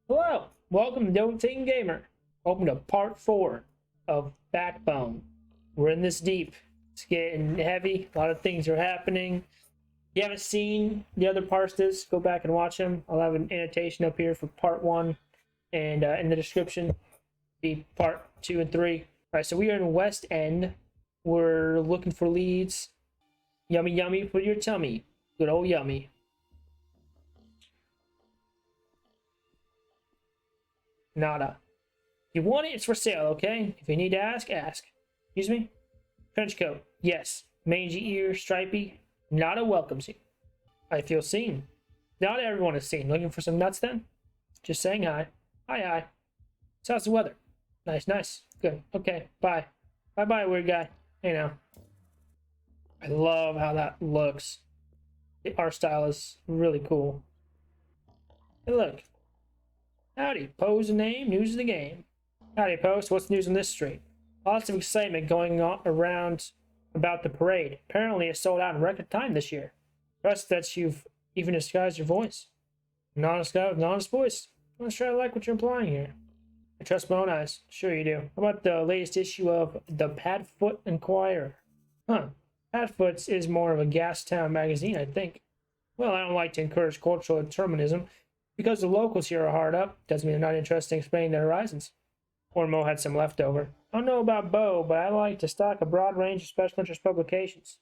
Hello, welcome to Don't Think Gamer. Welcome to part 4 of Backbone. We're in this deep. It's getting heavy. A lot of things are happening. If you haven't seen the other parts of this, go back and watch them. I'll have an annotation up here for part 1 and in the description be part 2 and 3. All right, so we are in West End. We're looking for leads. Yummy, yummy for your tummy. Good old yummy. Nada. If you want it, it's for sale, okay? If you need to ask, ask. Excuse me? Trench coat. Yes. Mangy ear, stripy. Nada welcomes you. I feel seen. Not everyone is seen. Looking for some nuts then? Just saying hi. Hi, hi. So how's the weather? Nice, nice. Good. Okay, bye. Bye-bye, weird guy. Hey now. I love how that looks. The art style is really cool. Hey, look. Howdy, Poe's the name, news of the game. Howdy, Poe, what's the news on this street? Lots of excitement going on around about the parade. Apparently it sold out in record time this year. Trust that you've even disguised your voice. An honest guy with an honest voice. I'm not sure I like what you're implying here. I trust my own eyes. Sure you do. How about the latest issue of the Padfoot Inquirer? Huh. Padfoot's is more of a gas town magazine, I think. Well, I don't like to encourage cultural determinism. Because the locals here are hard up, doesn't mean they're not interested in expanding their horizons. Or Mo had some leftover. I don't know about Bo, but I like to stock a broad range of special interest publications.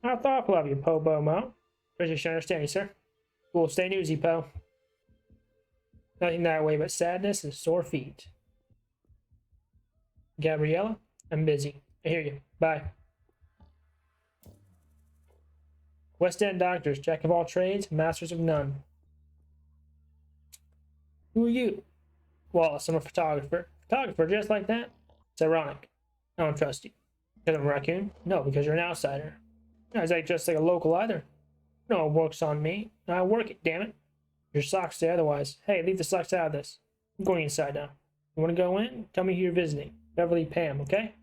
How thoughtful of you, Po Bo Mo. Appreciate your understanding, sir. Cool, stay newsy, Po. Nothing that way but sadness and sore feet. Gabriella, I'm busy. I hear you. Bye. West End doctors, jack of all trades, masters of none. Who are you? Wallace, I'm a photographer. Photographer just like that? It's ironic. I don't trust you. Because I'm a raccoon? No, because you're an outsider. No, is that just like a local either? No, it works on me. I work it, damn it. Your socks say otherwise. Hey, leave the socks out of this. I'm going inside now. You want to go in? Tell me who you're visiting. Beverly Pam, okay?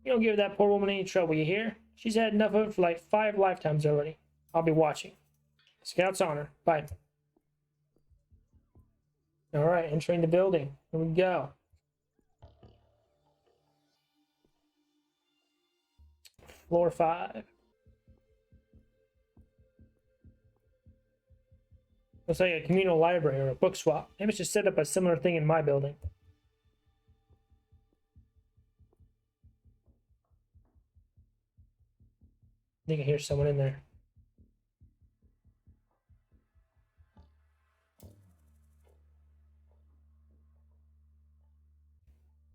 You don't give that poor woman any trouble, you hear? She's had enough of it for like 5 lifetimes already. I'll be watching. Scouts on her. Bye. All right, entering the building. Here we go. Floor 5. Looks like a communal library or a book swap. Maybe I should set up a similar thing in my building. I think I hear someone in there.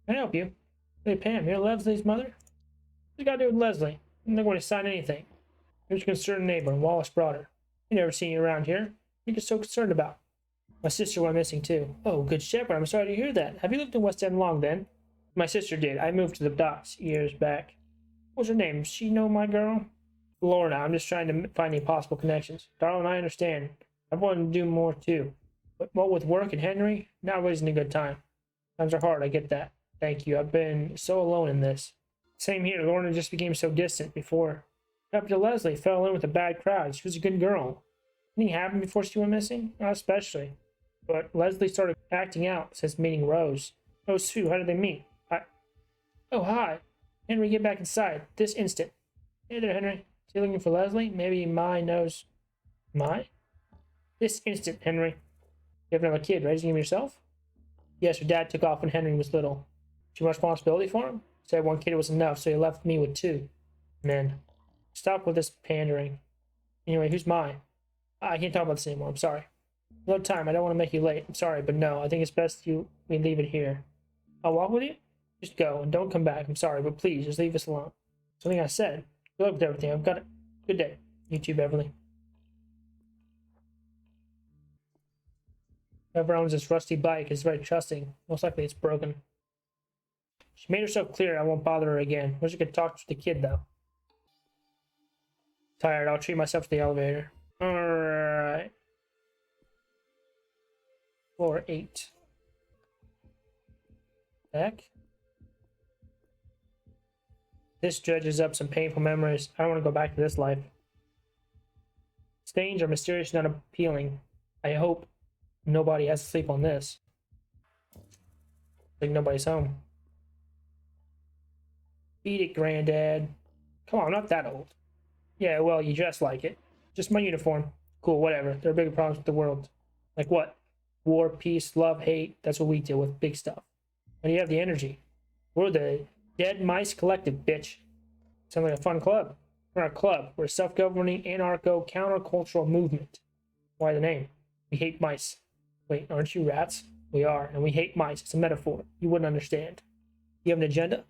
Can I help you? Hey, Pam, you're Leslie's mother? What's you got to do with Leslie? I'm not going to sign anything. Here's a concerned neighbor, and Wallace brought her. You never seen you around here. What are you so concerned about? My sister went missing too. Oh, good shepherd, I'm sorry to hear that. Have you lived in West End long then? My sister did. I moved to the docks years back. What's her name? Does she know my girl? Lorna, I'm just trying to find any possible connections. Darling, I understand. I want to do more too. But what with work and Henry, not wasting a good time. Times are hard, I get that. Thank you. I've been so alone in this. Same here. Lorna just became so distant before. Up to Leslie fell in with a bad crowd. She was a good girl. Anything happened before she went missing? Not especially. But Leslie started acting out since meeting Rose. Rose who? How did they meet? Oh, hi. Henry, get back inside. This instant. Hey there, Henry. Is he looking for Leslie? Maybe Mai knows. Mai? This instant, Henry. You have another kid, raising him yourself? Yes, her dad took off when Henry was little. Too much responsibility for him? Said one kid was enough, so he left me with 2. Men. Stop with this pandering. Anyway, who's Mai? I can't talk about this anymore. I'm sorry. No time. I don't want to make you late. I'm sorry, but no. I think it's best we leave it here. I'll walk with you? Just go and don't come back. I'm sorry, but please, just leave us alone. Something I said. Good luck with everything. I've got it. Good day. You too, Beverly. Whoever owns this rusty bike is very trusting. Most likely it's broken. She made herself clear I won't bother her again. Wish I could talk to the kid, though. Tired. I'll treat myself to the elevator. Alright. Floor 8. Heck? This dredges up some painful memories. I don't want to go back to this life. Strange or mysterious, not appealing. I hope Nobody has to sleep on this. Like nobody's home. Beat it, Granddad. Come on, I'm not that old. Yeah, well, you dress like it. Just my uniform. Cool, whatever. There are bigger problems with the world. Like what? War, peace, love, hate. That's what we deal with. Big stuff. And you have the energy. We're the Dead Mice Collective, bitch. Sounds like a fun club. We're not a club. We're a self-governing, anarcho, countercultural movement. Why the name? We hate mice. Wait, aren't you rats? We are, and we hate mice. It's a metaphor. You wouldn't understand. You have an agenda?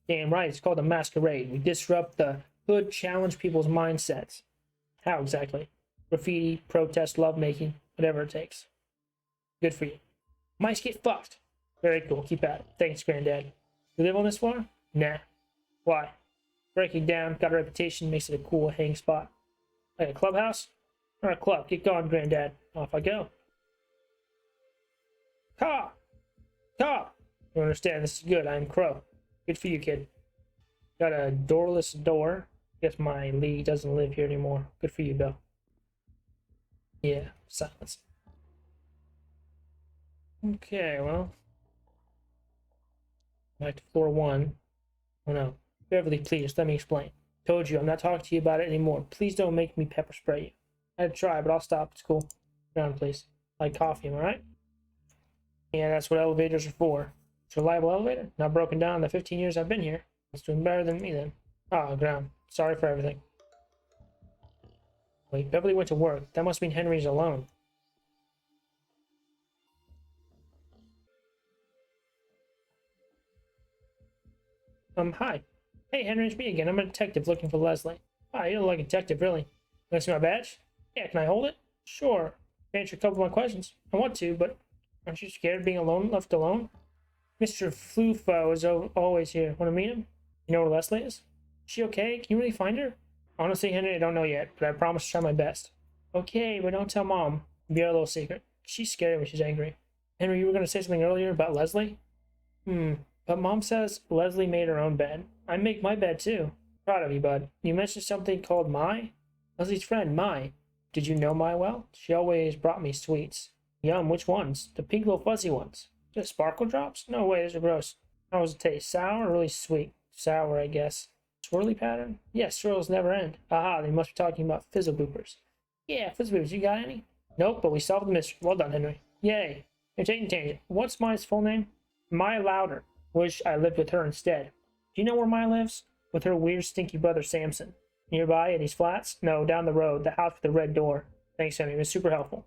Damn right. It's called a masquerade. We disrupt the hood, challenge people's mindsets. How exactly? Graffiti, protest, lovemaking, whatever it takes. Good for you. Mice get fucked. Very cool. Keep at it. Thanks, Granddad. You live on this farm? Nah. Why? Breaking down, got a reputation, makes it a cool hang spot. Like a clubhouse? Or a club. Get going, Granddad. Off I go. Caw! Caw! You understand, this is good. I am Crow. Good for you, kid. Got a doorless door. Guess my Lee doesn't live here anymore. Good for you, Bill. Yeah, silence. Okay, well. Back to floor 1. Oh no. Beverly, please, let me explain. Told you, I'm not talking to you about it anymore. Please don't make me pepper spray you. I'd try, but I'll stop. It's cool. Down, please. Like coffee, am I right? Yeah, that's what elevators are for. It's a reliable elevator. Not broken down in the 15 years I've been here. It's doing better than me then. Ah, ground. Sorry for everything. Wait, Beverly went to work. That must mean Henry's alone. Hi. Hey, Henry, it's me again. I'm a detective looking for Leslie. Ah, you don't look like a detective, really. Want to see my badge? Yeah, can I hold it? Sure. Answer a couple of my questions. I want to, but aren't you scared of being alone, left alone? Mr. Flufo is always here. Want to meet him? You know where Leslie is? Is she okay? Can you really find her? Honestly, Henry, I don't know yet, but I promise to try my best. Okay, but don't tell Mom. It'll be our little secret. She's scary when she's angry. Henry, you were going to say something earlier about Leslie? But Mom says Leslie made her own bed. I make my bed too. Proud of you, bud. You mentioned something called Mai? Leslie's friend, Mai. Did you know Mai well? She always brought me sweets. Yum, which ones? The pink little fuzzy ones. Just sparkle drops? No way, those are gross. How was the taste? Sour or really sweet? Sour, I guess. Swirly pattern? Yes, swirls never end. Aha, they must be talking about fizzle boopers. Yeah, fizzle boopers, you got any? Nope, but we solved the mystery. Well done, Henry. Yay. You're taking tangent. What's Mai's full name? Mai Louder. Wish I lived with her instead. Do you know where Mai lives? With her weird, stinky brother Samson. Nearby at these flats? No, down the road. The house with the red door. Thanks, Henry. It was super helpful.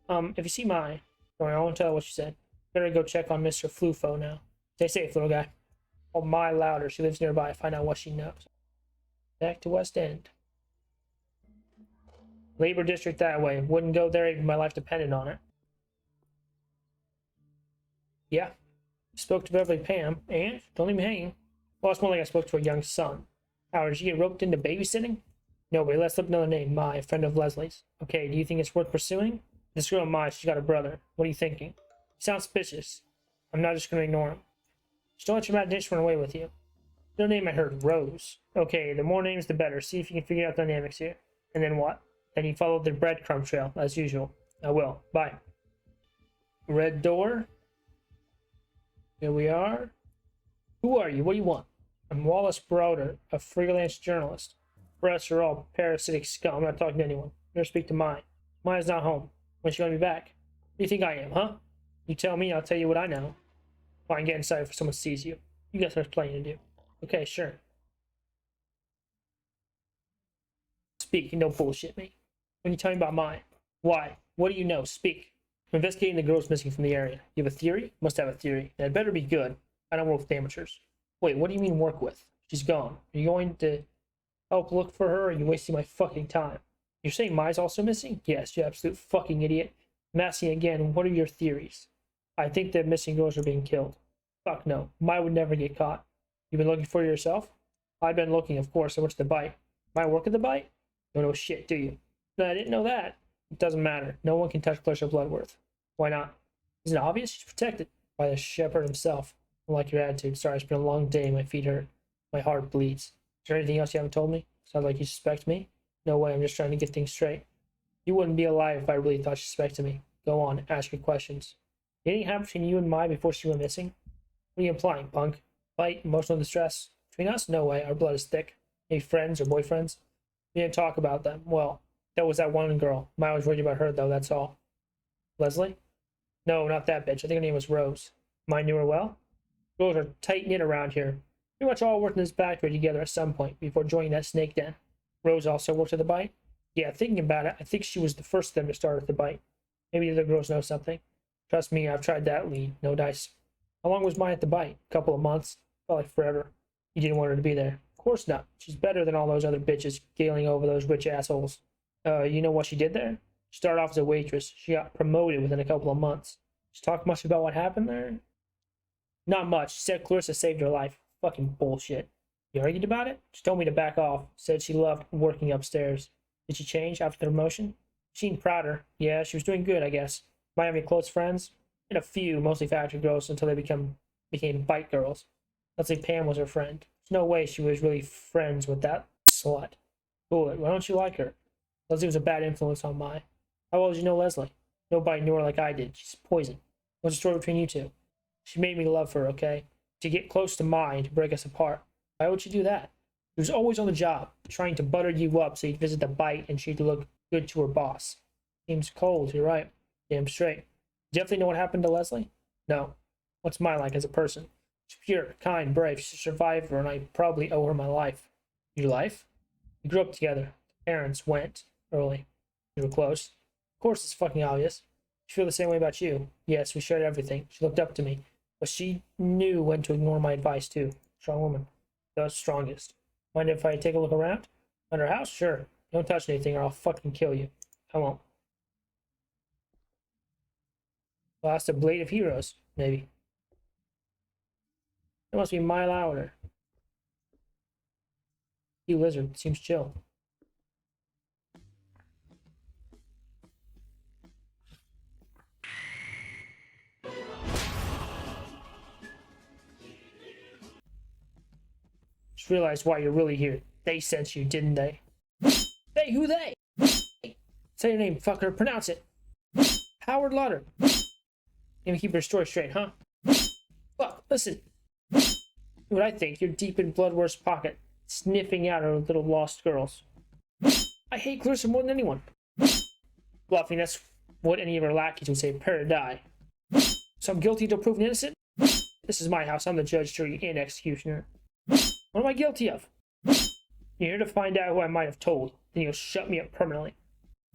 If you see Mai, don't worry, I won't tell her what she said. Better go check on Mr. Flufo now. Stay safe, little guy. Oh, Mai Louder. She lives nearby. Find out what she knows. Back to West End. Labor District that way. Wouldn't go there even if my life depended on it. Yeah. Spoke to Beverly Pam, and don't leave me hanging. Well, it's more like I spoke to a young son. How, did you get roped into babysitting? Nobody, let's slip another name, Mai, a friend of Leslie's. Okay, do you think it's worth pursuing? This girl, Mai, she's got a brother. What are you thinking? You sound suspicious. I'm not just going to ignore him. Just don't let your imagination run away with you. Their name I heard, Rose. Okay, the more names the better. See if you can figure out the dynamics here. And then what? Then you follow the breadcrumb trail, as usual. I will. Bye. Red door. Here we are. Who are you? What do you want? I'm Wallace Browder, a freelance journalist. The rest are all parasitic scum. I'm not talking to anyone. Never speak to Mai. Mai's not home. When's she going to be back? Who do you think I am, huh? You tell me, I'll tell you what I know. Fine, get inside before someone sees you. You got some playing to do. Okay, sure. Speak and don't bullshit me. When you tell me about Mai. Why? What do you know? Speak. I'm investigating the girls missing from the area. You have a theory? Must have a theory. And it better be good. I don't work with amateurs. Wait, what do you mean work with? She's gone. Are you going to help look for her, or are you wasting my fucking time? You're saying Mai's also missing? Yes, you absolute fucking idiot. I'm asking again, what are your theories? I think that missing girls are being killed. Fuck no. Mai would never get caught. You've been looking for her yourself? I've been looking, of course. I went to the bite. Mai work at the bite? Don't know shit, do you? No, I didn't know that. It doesn't matter. No one can touch Clarissa Bloodworth. Why not? Isn't it obvious? She's protected by the shepherd himself. I like your attitude. Sorry, it's been a long day. My feet hurt. My heart bleeds. Is there anything else you haven't told me? Sounds like you suspect me. No way. I'm just trying to get things straight. You wouldn't be alive if I really thought you suspected me. Go on, ask your questions. Did anything happen between you and Mai before she went missing? What are you implying, punk? Fight, emotional distress? Between us? No way. Our blood is thick. Maybe friends or boyfriends? We didn't talk about them. Well, that was that one girl. Mai was worried about her, though, that's all. Leslie? No, not that bitch. I think her name was Rose. Mai knew her well? Girls are tight-knit around here. Pretty much all worked in this factory together at some point before joining that snake den. Rose also worked at the Bite? Yeah, thinking about it, I think she was the first of them to start at the Bite. Maybe the other girls know something. Trust me, I've tried that lead. No dice. How long was Mai at the Bite? A couple of months. Felt like forever. You didn't want her to be there. Of course not. She's better than all those other bitches galing over those rich assholes. You know what she did there? She started off as a waitress. She got promoted within a couple of months. She talked much about what happened there? Not much. She said Clarissa saved her life. Fucking bullshit. You argued about it? She told me to back off. Said she loved working upstairs. Did she change after the promotion? She seemed prouder. Yeah, she was doing good, I guess. Might have any close friends? And a few, mostly factory girls, until they became Bite girls. Let's say Pam was her friend. There's no way she was really friends with that slut. Cool it. Why don't you like her? Leslie was a bad influence on Mai. How well did you know Leslie? Nobody knew her like I did. She's poison. What's the story between you two? She made me love her, okay? To get close to Mai and to break us apart. Why would she do that? She was always on the job, trying to butter you up so you'd visit the Bite and she'd look good to her boss. Seems cold, you're right. Damn straight. Do you definitely know what happened to Leslie? No. What's Mai like as a person? She's pure, kind, brave. She's a survivor, and I probably owe her my life. Your life? We grew up together. Parents went early. You were close. Of course, it's fucking obvious. She feel the same way about you. Yes, we shared everything. She looked up to me. But she knew when to ignore my advice, too. Strong woman. The strongest. Mind if I take a look around? At her house? Sure. Don't touch anything or I'll fucking kill you. I won't. Lost a Blade of Heroes, maybe. It must be Mai louder. You lizard. Seems chill. Just realized why you're really here. They sent you, didn't they? Hey, who they? Say your name, fucker. Pronounce it. Howard Lauder. Gonna keep your story straight, huh? Fuck, listen. What I think, you're deep in Bloodworth's pocket, sniffing out our little lost girls. I hate Clarissa more than anyone. Bluffing, that's what any of our lackeys would say, prepare to die. So I'm guilty till proven innocent? This is my house, I'm the judge, jury, and executioner. What am I guilty of? You're here to find out who I might have told, then you'll shut me up permanently.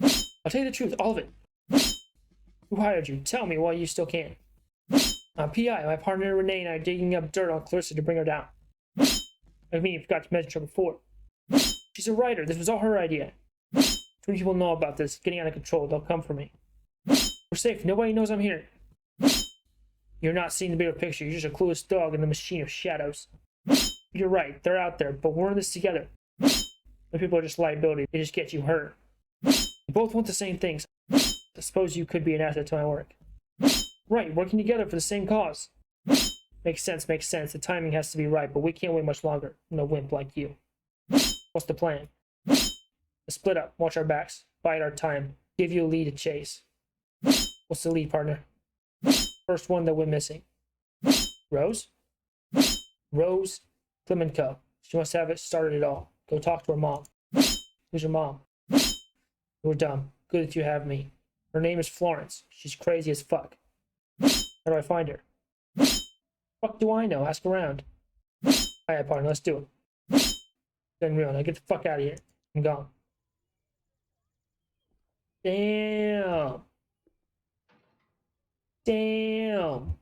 I'll tell you the truth, all of it. Who hired you? Tell me while you still can. PI, my partner Renee and I are digging up dirt on Clarissa to bring her down. I mean, you forgot to mention her before. She's a writer. This was all her idea. Too many people know about this. It's getting out of control. They'll come for me. We're safe. Nobody knows I'm here. You're not seeing the bigger picture. You're just a clueless dog in the machine of shadows. You're right. They're out there, but we're in this together. The people are just liability. They just get you hurt. We both want the same things. I suppose you could be an asset to my work. Right, working together for the same cause. Makes sense, makes sense. The timing has to be right, but we can't wait much longer. No wimp like you. What's the plan? Let's split up, watch our backs, bide our time, give you a lead to chase. What's the lead, partner? First one that we're missing. Rose? Rose Klemenko. She must have it started it all. Go talk to her mom. Who's your mom? You're dumb. Good that you have me. Her name is Florence. She's crazy as fuck. How do I find her? Fuck do I know? Ask around. Alright, partner, let's do it. Then real, now get the fuck out of here. I'm gone. Damn. Damn.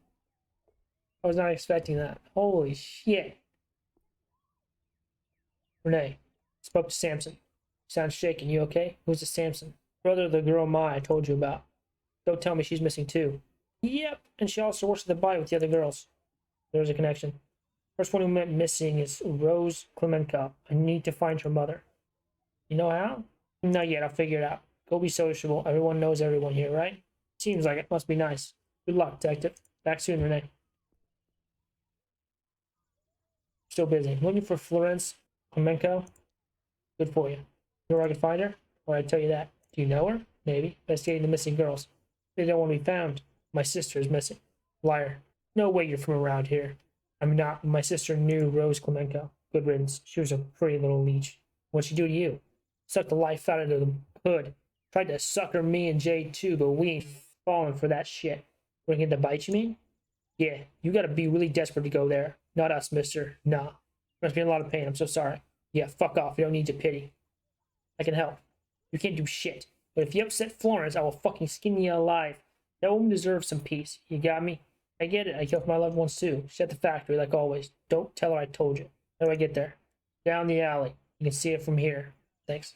I was not expecting that. Holy shit. Renee, spoke to Samson. Sounds shaken. You okay? Who's the Samson? Brother of the girl Mai I told you about. Don't tell me she's missing too. Yep, and she also works at the Bite with the other girls. There's a connection. First one who went missing is Rose Klemenko. I need to find her mother. You know how? Not yet, I'll figure it out. Go be sociable. Everyone knows everyone here, right? Seems like it. Must be nice. Good luck, detective. Back soon, Renee. Still busy. Looking for Florence Klemenko? Good for you. You know where I can find her? Or I tell you that. Do you know her? Maybe. Investigating the missing girls. They don't want to be found. My sister is missing. Liar. No way you're from around here. I'm not. My sister knew Rose Clemenco. Good riddance. She was a pretty little leech. What'd she do to you? Sucked the life out of the hood. Tried to sucker me and Jay too, but we ain't falling for that shit. We're gonna bite, you mean? Yeah, you gotta be really desperate to go there. Not us, mister. Nah. Must be in a lot of pain. I'm so sorry. Yeah, fuck off. You don't need your pity. I can help. You can't do shit. But if you upset Florence, I will fucking skin you alive. That woman deserves some peace. You got me? I get it. I killed my loved ones too. She's at the factory, like always. Don't tell her I told you. How do I get there? Down the alley. You can see it from here. Thanks.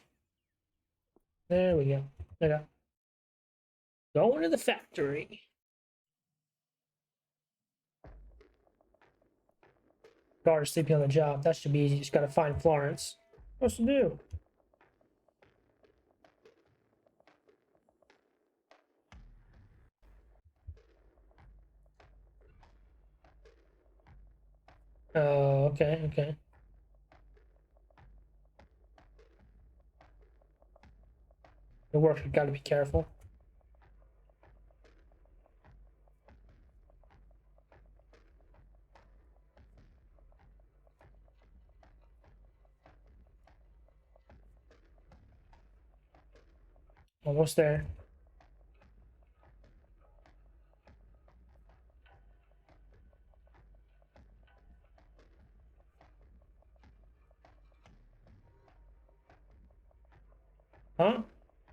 There we go. Okay. Going to the factory. Guard sleeping on the job. That should be easy. Just gotta find Florence. What's to do? Oh, okay, okay. The worker gotta be careful. Almost there. Huh?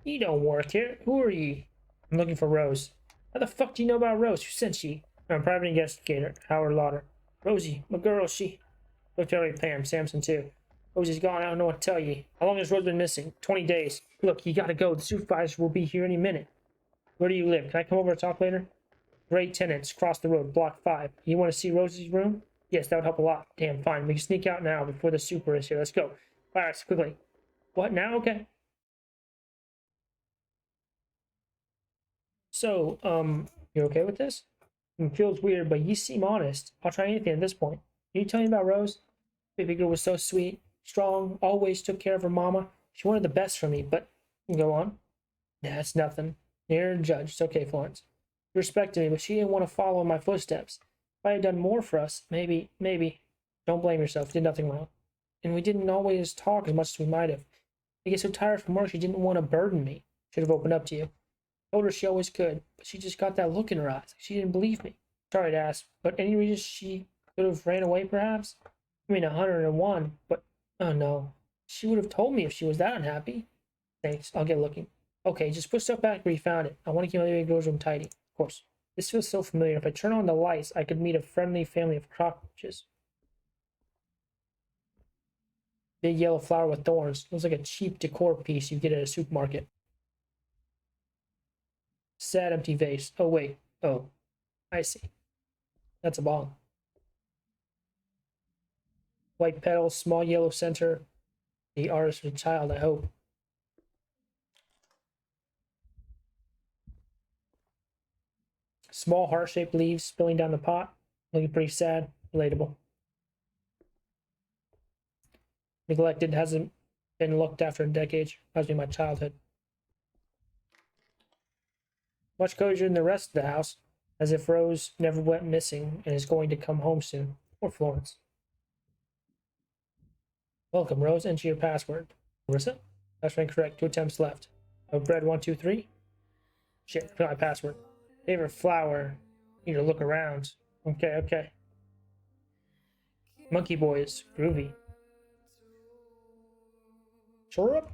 You don't work here. Who are you? I'm looking for Rose. How the fuck do you know about Rose? Who sent you? I'm a private investigator, Howard Lauder. Rosie, my girl, she... Look at Pam, Samson too. Rosie's gone, I don't know what to tell you. How long has Rose been missing? 20 days. Look, you gotta go. The supervisor will be here any minute. Where do you live? Can I come over and talk later? Great tenants, across the road, block 5. You want to see Rosie's room? Yes, that would help a lot. Damn, fine. We can sneak out now before the super is here. Let's go. Alright, quickly. What now? Okay. So, you okay with this? It feels weird, but you seem honest. I'll try anything at this point. Can you tell me about Rose? Baby girl was so sweet, strong, always took care of her mama. She wanted the best for me, but go on. That's nothing. You're a judge. It's okay, Florence. She respected me, but she didn't want to follow in my footsteps. If I had done more for us, maybe. Don't blame yourself. You did nothing wrong. And we didn't always talk as much as we might have. I get so tired from work, she didn't want to burden me. Should have opened up to you. Told her she always could, but she just got that look in her eyes. She didn't believe me. Sorry to ask, but any reason she could have ran away, perhaps? I mean, 101, but oh no. She would have told me if she was that unhappy. Thanks, I'll get looking. Okay, just put stuff back where you found it. I want to keep my baby girl's room tidy. Of course. This feels so familiar. If I turn on the lights, I could meet a friendly family of cockroaches. Big yellow flower with thorns. Looks like a cheap decor piece you get at a supermarket. Sad empty vase. Oh, wait. Oh, I see. That's a bomb. White petals, small yellow center. The artist was a child, I hope. Small heart-shaped leaves spilling down the pot. Looking pretty sad. Relatable. Neglected, hasn't been looked after in decades. Reminds me of my childhood. Much cozier than the rest of the house, as if Rose never went missing and is going to come home soon. Or Florence. Welcome, Rose. Enter your password. Marissa? That's incorrect. 2 attempts left. Oh, bread 1, 2, 3. Shit, forgot my password. Favorite flower. Need to look around. Okay. Monkey Boys. Groovy. Chirrup?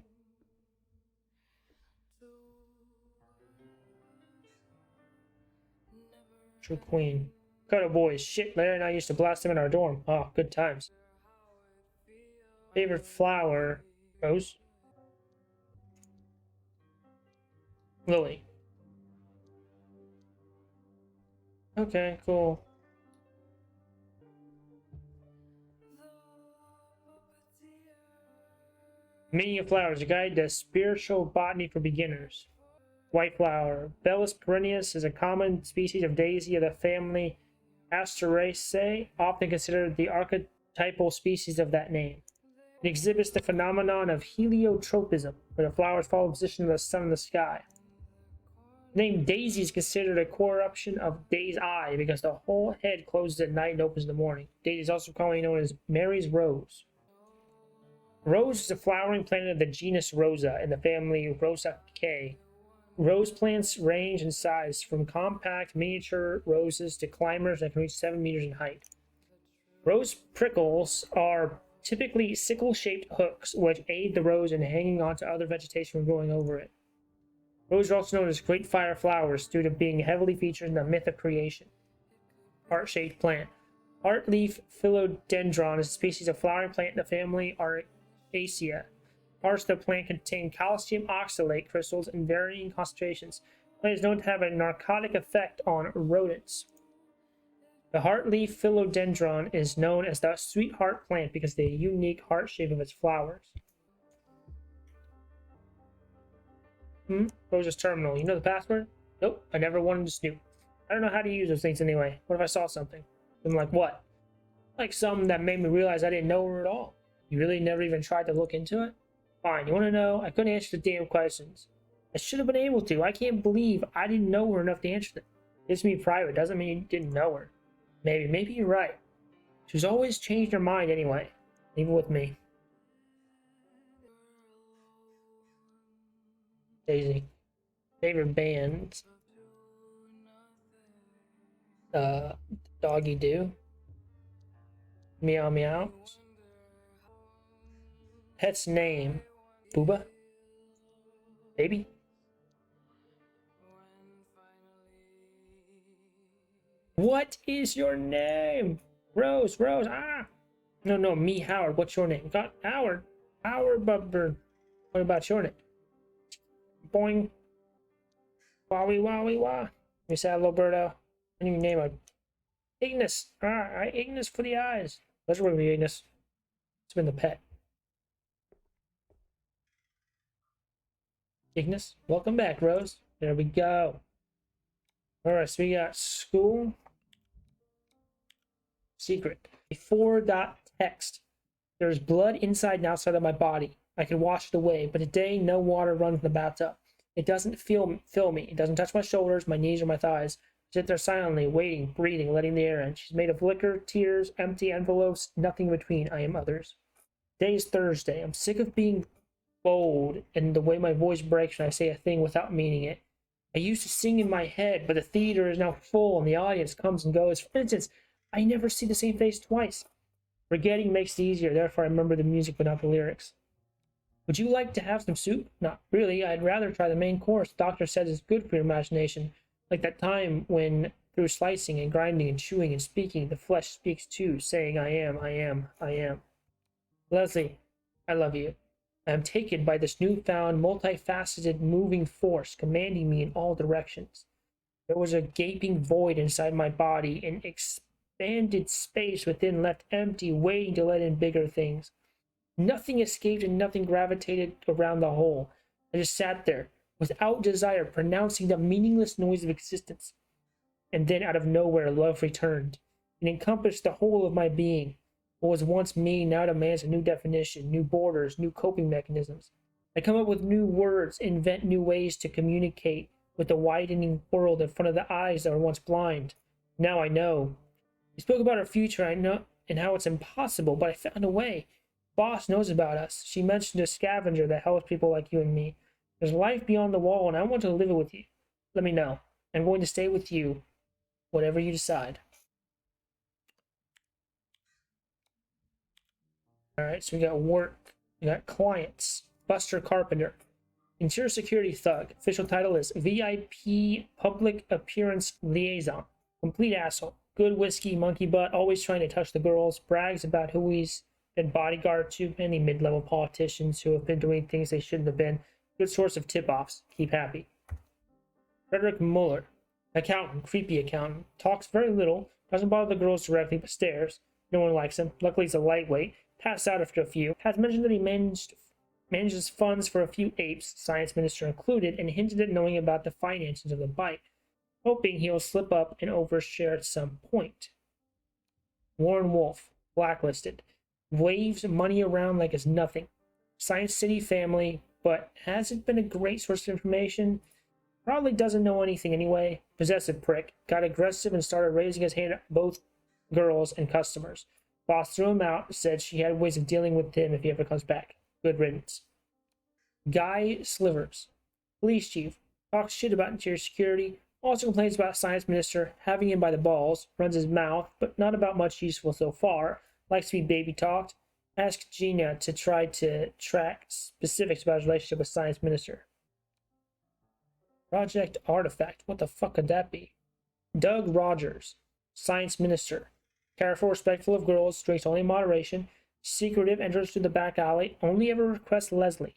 True Queen. Cuddle Boys. Shit, Larry and I used to blast them in our dorm. Oh, good times. Favorite flower. Rose? Lily. Okay, cool. Meaning of flowers, a guide to spiritual botany for beginners. White flower. Bellis perennius is a common species of daisy of the family Asteraceae, often considered the archetypal species of that name. It exhibits the phenomenon of heliotropism, where the flowers follow the position of the sun in the sky. The name Daisy is considered a corruption of Day's Eye because the whole head closes at night and opens in the morning. Daisy is also commonly known as Mary's Rose. Rose is a flowering plant of the genus Rosa in the family Rosaceae. Rose plants range in size from compact miniature roses to climbers that can reach 7 meters in height. Rose prickles are typically sickle-shaped hooks which aid the rose in hanging onto other vegetation from growing over it. Roses are also known as great fire flowers due to being heavily featured in the myth of creation. Heart-shaped plant. Heartleaf philodendron is a species of flowering plant in the family Araceae. Parts of the plant contain calcium oxalate crystals in varying concentrations. The plant is known to have a narcotic effect on rodents. The heartleaf philodendron is known as the sweetheart plant because of the unique heart shape of its flowers. Rose's terminal. You know the password? Nope, I never wanted to snoop. I don't know how to use those things anyway. What if I saw something? I'm like, what? Like something that made me realize I didn't know her at all. You really never even tried to look into it? Fine, you want to know? I couldn't answer the damn questions. I should have been able to. I can't believe I didn't know her enough to answer them. It's me private, doesn't mean you didn't know her. Maybe you're right. She's always changed her mind anyway. Even with me. Daisy. Favorite band? Doggy Doo. Meow Meow. Pet's name. Booba? Baby? What is your name? Rose, ah! No, me, Howard. What's your name? Got Howard. Howard Bubber. What about your name? Boing. Wowie, wowie, wah. You said Roberto. I need your name. Ignis. Ignis for the eyes. Let's work with Ignis. It's been the pet. Ignis, welcome back, Rose. There we go. Alright, so we got school. Secret. A 4.text. There's blood inside and outside of my body. I can wash it away, but today no water runs in the bathtub. It doesn't fill me. It doesn't touch my shoulders, my knees, or my thighs. I sit there silently, waiting, breathing, letting the air in. She's made of liquor, tears, empty envelopes, nothing in between. I am others. Today's Thursday. I'm sick of being bold and the way my voice breaks when I say a thing without meaning it. I used to sing in my head, but the theater is now full and the audience comes and goes. For instance, I never see the same face twice. Forgetting makes it easier, therefore I remember the music but not the lyrics. Would you like to have some soup? Not really. I'd rather try the main course. The doctor says it's good for your imagination. Like that time when, through slicing and grinding and chewing and speaking, the flesh speaks too, saying, I am. Leslie, I love you. I am taken by this newfound, multifaceted, moving force, commanding me in all directions. There was a gaping void inside my body, an expanded space within left empty, waiting to let in bigger things. Nothing escaped and nothing gravitated around the hole. I just sat there, without desire, pronouncing the meaningless noise of existence. And then out of nowhere, love returned. It encompassed the whole of my being. What was once me now demands a new definition, new borders, new coping mechanisms. I come up with new words, invent new ways to communicate with the widening world in front of the eyes that were once blind. Now I know. We spoke about our future, I know, and how it's impossible, but I found a way. Boss knows about us. She mentioned a scavenger that helps people like you and me. There's life beyond the wall, and I want to live it with you. Let me know. I'm going to stay with you, whatever you decide. Alright, so we got work. We got clients. Buster Carpenter. Interior security thug. Official title is VIP Public Appearance Liaison. Complete asshole. Good whiskey, monkey butt, always trying to touch the girls. Brags about who he's been bodyguard to many mid-level politicians who have been doing things they shouldn't have been. Good source of tip-offs. Keep happy. Frederick Muller. Accountant. Creepy accountant. Talks very little. Doesn't bother the girls directly, but stares. No one likes him. Luckily he's a lightweight. Passed out after a few. Has mentioned that he manages funds for a few apes, science minister included, and hinted at knowing about the finances of the bite, hoping he'll slip up and overshare at some point. Warren Wolf. Blacklisted. Waves money around like it's nothing. Science City family, but has it been a great source of information? Probably doesn't know anything anyway. Possessive prick. Got aggressive and started raising his hand at both girls and customers. Boss threw him out, said she had ways of dealing with him if he ever comes back. Good riddance. Guy Slivers. Police chief. Talks shit about interior security. Also complains about science minister having him by the balls. Runs his mouth, but not about much useful so far. Likes to be baby talked. Asked Gina to try to track specifics about his relationship with science minister. Project Artifact. What the fuck could that be? Doug Rogers. Science minister. Careful, respectful of girls, drinks only in moderation. Secretive, enters through the back alley. Only ever requests Leslie.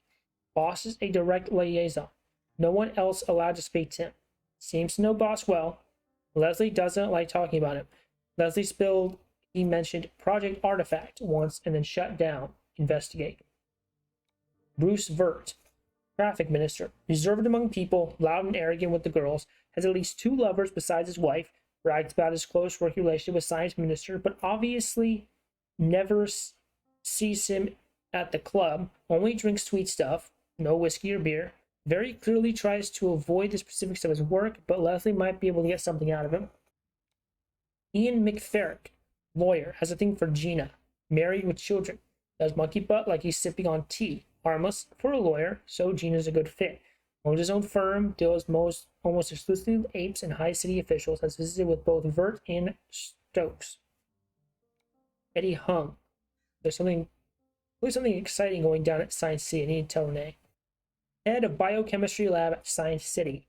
Boss is a direct liaison. No one else allowed to speak to him. Seems to know Boss well. Leslie doesn't like talking about him. Leslie spilled he mentioned Project Artifact once and then shut down. Investigate. Bruce Vert. Traffic minister. Reserved among people, loud and arrogant with the girls. Has at least 2 lovers besides his wife. Brags about his close working relationship with science minister, but obviously never sees him at the club. Only drinks sweet stuff. No whiskey or beer. Very clearly tries to avoid the specifics of his work, but Leslie might be able to get something out of him. Ian McFerrick. Lawyer. Has a thing for Gina. Married with children. Does monkey butt like he's sipping on tea. Harmless for a lawyer, so Gina's a good fit. Owns his own firm, deals almost exclusively with apes and high city officials, has visited with both Vert and Stokes. Eddie Hung. There's something exciting going down at Science City. I need to tell Renee. Head of biochemistry lab at Science City.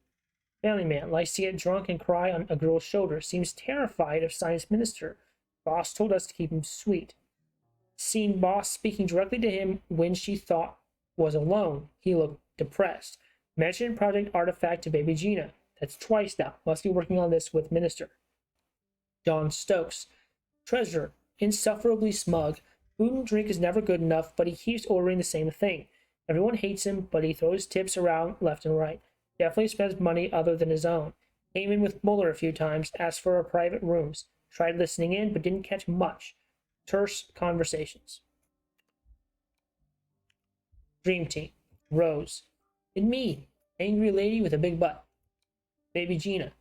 Family man, likes to get drunk and cry on a girl's shoulder. Seems terrified of science minister. Boss told us to keep him sweet. Seen boss speaking directly to him when she thought was alone. He looked depressed. Mentioned Project Artifact to baby Gina. That's twice now. Must be working on this with minister. John Stokes. Treasurer. Insufferably smug. Food and drink is never good enough, but he keeps ordering the same thing. Everyone hates him, but he throws tips around left and right. Definitely spends money other than his own. Came in with Mueller a few times, asked for our private rooms. Tried listening in, but didn't catch much. Terse conversations. Dream Team. Rose. And me. Angry lady with a big butt. Baby Gina.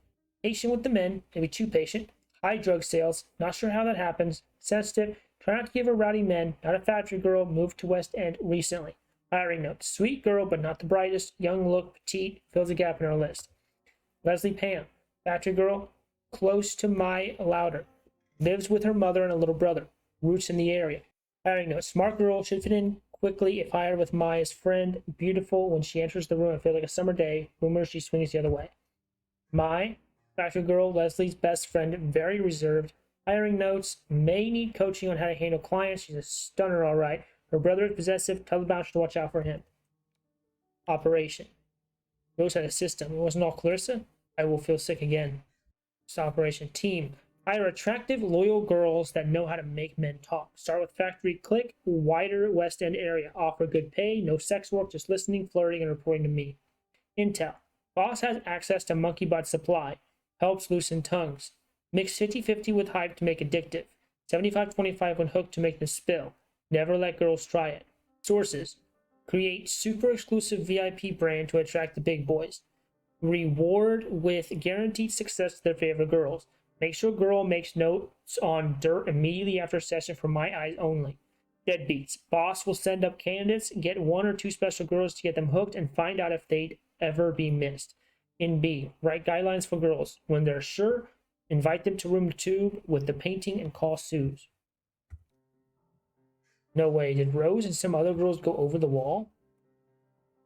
Patient with the men, maybe too patient. High drug sales, not sure how that happens. Sensitive, try not to give her rowdy men. Not a factory girl, moved to West End recently. Hiring note. Sweet girl, but not the brightest. Young look, petite, fills a gap in our list. Leslie Pam. Factory girl, close to my louder. Lives with her mother and a little brother. Roots in the area. Hiring note. Smart girl, should fit in quickly if hired with Maya's friend. Beautiful when she enters the room and feels like a summer day. Rumors she swings the other way. Mai, factory girl, Leslie's best friend, very reserved. Hiring notes, may need coaching on how to handle clients. She's a stunner, all right. Her brother is possessive. Tell the bouncer to watch out for him. Operation. Rose had a system. It wasn't all Clarissa. I will feel sick again. This operation. Team. Hire attractive, loyal girls that know how to make men talk. Start with factory click, wider West End area. Offer good pay, no sex work, just listening, flirting, and reporting to me. Intel. Boss has access to monkey butt supply. Helps loosen tongues. Mix 50-50 with hype to make addictive. 75-25 when hooked to make them spill. Never let girls try it. Sources. Create super exclusive VIP brand to attract the big boys. Reward with guaranteed success to their favorite girls. Make sure girl makes notes on dirt immediately after session for my eyes only. Deadbeats. Boss will send up candidates, get 1 or 2 special girls to get them hooked, and find out if they'd ever be missed. In B, write guidelines for girls. When they're sure, invite them to room 2 with the painting and call Suze. No way. Did Rose and some other girls go over the wall?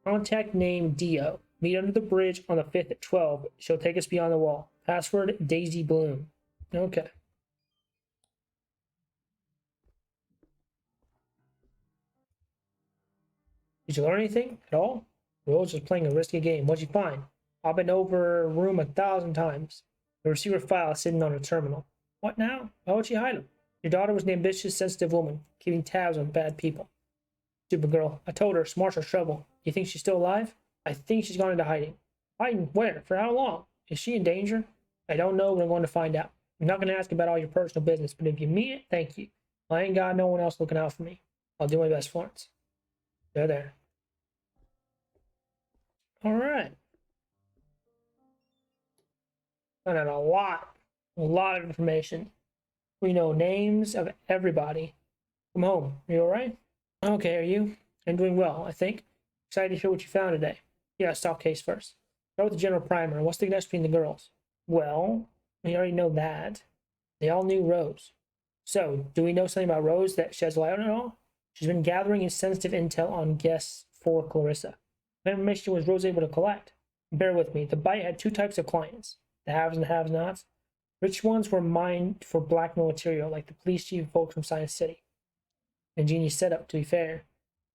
Contact name Dio. Meet under the bridge on the 5th at 12. She'll take us beyond the wall. Password Daisy Bloom. Okay. Did you learn anything at all? Rose was playing a risky game. What'd you find? I've been over room 1,000 times. The receiver file is sitting on her terminal. What now? Why would she hide them? Your daughter was an ambitious, sensitive woman, keeping tabs on bad people. Stupid girl. I told her, smarts are trouble. You think she's still alive? I think she's gone into hiding. Hiding where? For how long? Is she in danger? I don't know, but I'm going to find out. I'm not going to ask about all your personal business, but if you mean it, thank you. I ain't got no one else looking out for me. I'll do my best, Florence. They're there. All right. Found out a lot of information. We know names of everybody. Come home. Are you alright? Okay, are you? I'm doing well, I think. Excited to hear what you found today. Yeah, stop case first. Start with the general primer. What's the connection between the girls? Well, we already know that. They all knew Rose. So, do we know something about Rose that sheds light on it all? She's been gathering sensitive intel on guests for Clarissa. What information was Rose able to collect? Bear with me. The Bite had two types of clients, the haves and the have-nots. Rich ones were mined for blackmail material, like the police chief folks from Science City. And Jeannie's setup, to be fair.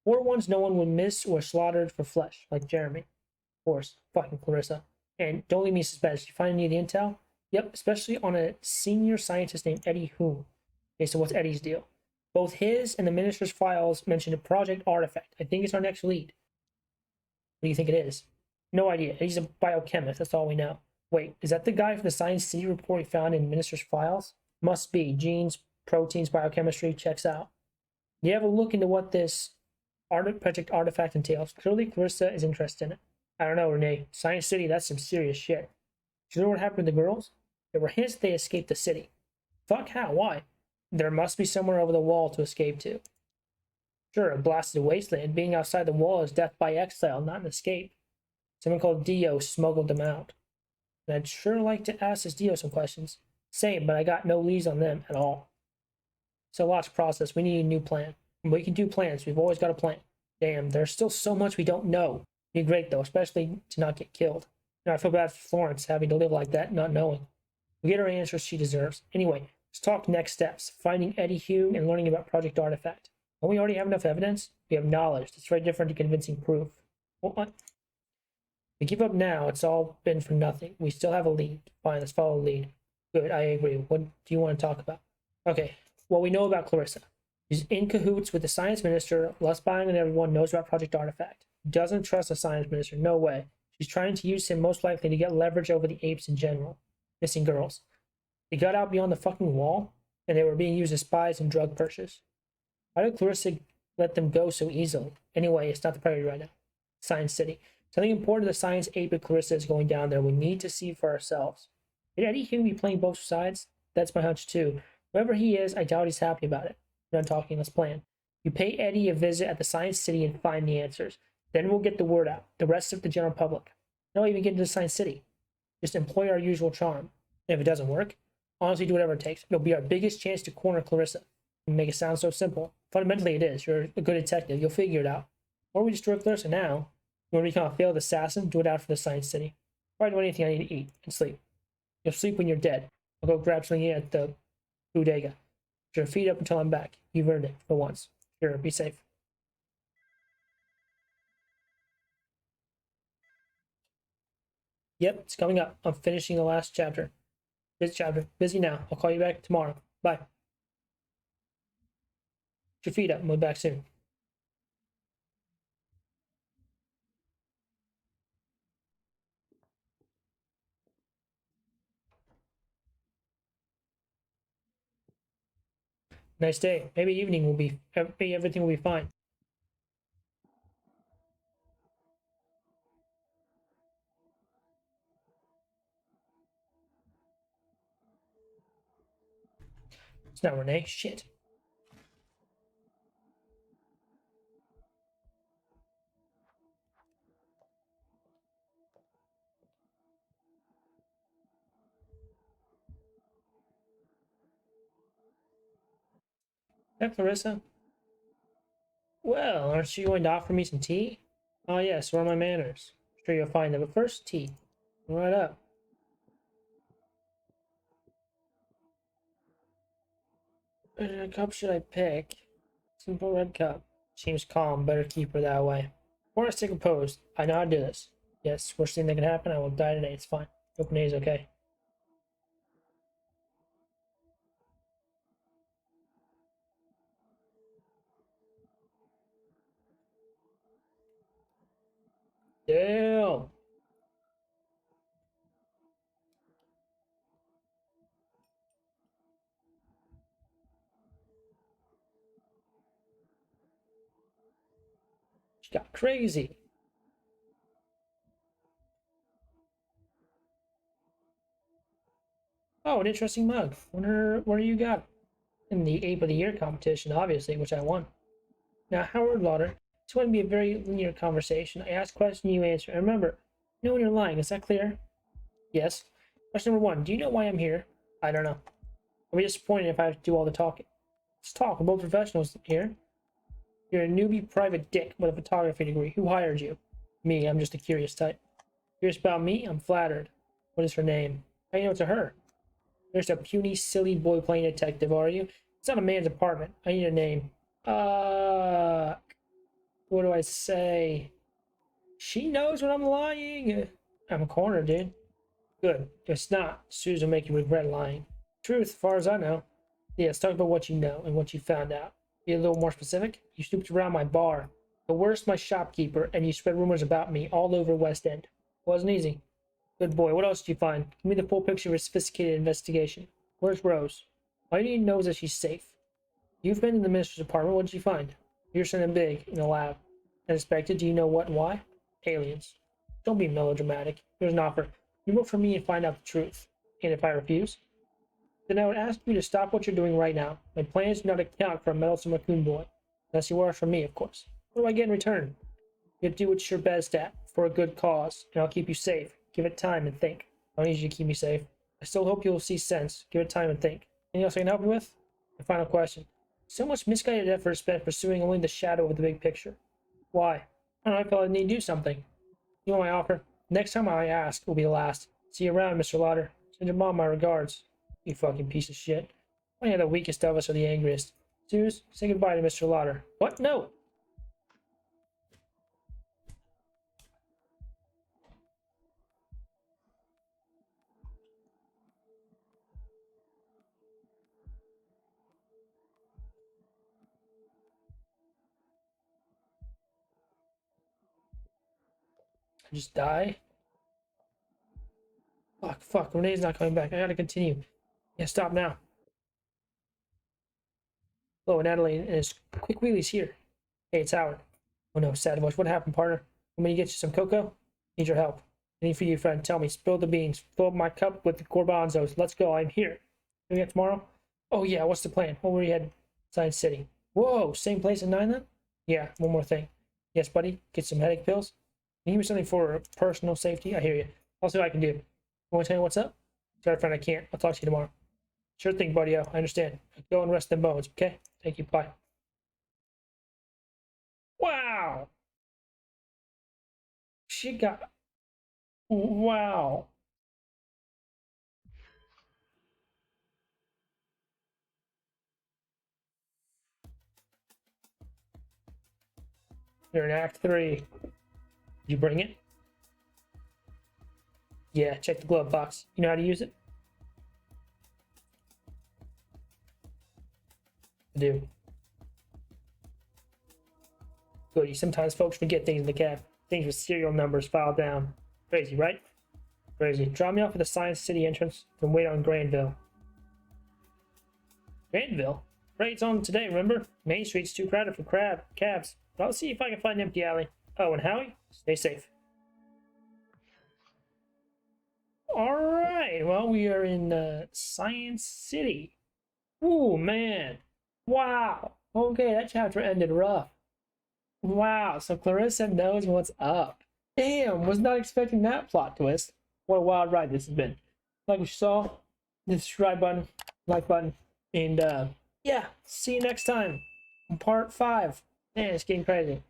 Poor ones no one would miss or slaughtered for flesh, like Jeremy. Of course, fucking Clarissa. And don't leave me suspense. You find any of the intel? Yep, especially on a senior scientist named Eddie Hume. Okay, so what's Eddie's deal? Both his and the minister's files mentioned a Project Artifact. I think it's our next lead. What do you think it is? No idea. He's a biochemist. That's all we know. Wait, is that the guy from the Science City report he found in minister's files? Must be. Genes, proteins, biochemistry. Checks out. You have a look into what this Project Artifact entails. Clearly, Clarissa is interested in it. I don't know, Renee. Science City, that's some serious shit. Do you know what happened to the girls? There were hints they escaped the city. Fuck, how? Why? There must be somewhere over the wall to escape to. Sure, a blasted wasteland. Being outside the wall is death by exile, not an escape. Someone called Dio smuggled them out. And I'd sure like to ask this Dio some questions. Same, but I got no leads on them at all. So lots to process. We need a new plan. And we can do plans. We've always got a plan. Damn, there's still so much we don't know. It'd be great, though, especially to not get killed. Now, I feel bad for Florence having to live like that, not knowing. We get her answers she deserves. Anyway, let's talk next steps. Finding Eddie Hume and learning about Project Artifact. Don't we already have enough evidence? We have knowledge. That's very different to convincing proof. What? If we give up now, it's all been for nothing. We still have a lead. Fine, let's follow the lead. Good, I agree. What do you want to talk about? Okay, what we know about Clarissa. She's in cahoots with the science minister. Less buying than everyone knows about Project Artifact. Doesn't trust the science minister. No way. She's trying to use him most likely to get leverage over the apes in general. Missing girls. They got out beyond the fucking wall, and they were being used as spies and drug pushers. How did Clarissa let them go so easily? Anyway, it's not the priority right now. Science City. Something important to the science ape at Clarissa is going down there. We need to see for ourselves. Did Eddie Hume be playing both sides? That's my hunch too. Whoever he is, I doubt he's happy about it. We're done talking, let's plan. You pay Eddie a visit at the Science City and find the answers. Then we'll get the word out. The rest of the general public. Don't even get into Science City. Just employ our usual charm. And if it doesn't work, honestly do whatever it takes. It'll be our biggest chance to corner Clarissa. And make it sound so simple. Fundamentally it is. You're a good detective. You'll figure it out. Or we destroy Clarissa now. You want to become a failed assassin? Do it out for the Science City. Or I do anything I need to eat and sleep. You'll sleep when you're dead. I'll go grab something at the bodega. Put your feet up until I'm back. You've earned it for once. Sure, be safe. Yep, it's coming up. I'm finishing the last chapter. This chapter. Busy now. I'll call you back tomorrow. Bye. Put your feet up. We'll be back soon. Nice day. Maybe evening will be. Maybe everything will be fine. It's not Renee. Shit. Hey, Clarissa. Well, aren't you going to offer me some tea? Oh, yes. Where are my manners? Sure, you'll find them. But first, tea. Right up. What cup should I pick? Simple red cup. Seems calm. Better keep her that way. Or stay composed. I know how to do this. Yes, worst thing that can happen, I will die today. It's fine. Open A is okay. Damn. She got crazy. Oh, an interesting mug. Wonder where you got it. In the Ape of the Year competition, obviously, which I won. Now, Howard Lauder, it's going to be a very linear conversation. I ask question, you answer. And remember, you know when you're lying. Is that clear? Yes. Question number 1. Do you know why I'm here? I don't know. I'll be disappointed if I have to do all the talking. Let's talk. We're both professionals here. You're a newbie private dick with a photography degree. Who hired you? Me. I'm just a curious type. Curious about me? I'm flattered. What is her name? How do you know it's a her? There's a puny, silly boy playing detective, are you? It's not a man's apartment. I need a name. What do I say? She knows when I'm lying. I'm cornered, dude. Good. If it's not, Susan will make you regret lying. Truth, as far as I know. Yeah, let's talk about what you know and what you found out. Be a little more specific. You snooped around my bar, coerced my shopkeeper, and you spread rumors about me all over West End. Wasn't easy. Good boy. What else did you find? Give me the full picture of a sophisticated investigation. Where's Rose? All you need to know is that she's safe. You've been in the minister's apartment. What did you find? You're something big in the lab. As expected, do you know what and why? Aliens. Don't be melodramatic. Here's an offer. You work for me and find out the truth. And if I refuse, then I would ask you to stop what you're doing right now. My plan is not to account for a meddlesome raccoon boy. Unless you are for me, of course. What do I get in return? You do what you're best at, for a good cause, and I'll keep you safe. Give it time and think. I don't need you to keep me safe. I still hope you'll see sense. Give it time and think. Anything else I can help you with? My final question. So much misguided effort spent pursuing only the shadow of the big picture. Why? I don't know, I felt I need to do something. You want my offer? Next time I ask will be the last. See you around, Mr. Lauder. Send your mom my regards. You fucking piece of shit. Only the weakest of us are the angriest. Suze, say goodbye to Mr. Lauder. What? No! Just die? Fuck. Renee's not coming back. I gotta continue. Yeah, stop now. Hello, Natalie and his quick wheelies here. Hey, it's Howard. Oh no, sad voice. What happened, partner? Want me to get you some cocoa? Need your help. Any for you, friend. Tell me. Spill the beans. Fill up my cup with the garbanzos. Let's go. I'm here. Can we get tomorrow? Oh yeah, what's the plan? Where we head? Science City. Whoa, same place at 9 then? Yeah, one more thing. Yes, buddy. Get some headache pills. Can you give me something for personal safety? I hear you. I'll see what I can do. You want to tell me what's up? Sorry, friend, I can't. I'll talk to you tomorrow. Sure thing, buddy. I understand. Go and rest them bones, okay? Thank you. Bye. Wow. She got... Wow. You're in Act 3. Did you bring it? Yeah, check the glove box. You know how to use it? I do. Good. Sometimes folks forget things in the cab. Things with serial numbers filed down. Crazy, right? Crazy. Drop me off at the Science City entrance, then wait on Granville. Granville? Parade's on today, remember? Main Street's too crowded for cabs. But I'll see if I can find an empty alley. Oh, and Howie? Stay safe. Alright, well, we are in Science City. Ooh, man. Wow. Okay, that chapter ended rough. Wow, so Clarissa knows what's up. Damn, was not expecting that plot twist. What a wild ride this has been. Like we saw, the subscribe button, like button, and yeah, see you next time on part 5. Man, it's getting crazy.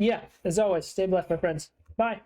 Yeah, as always, stay blessed, my friends. Bye.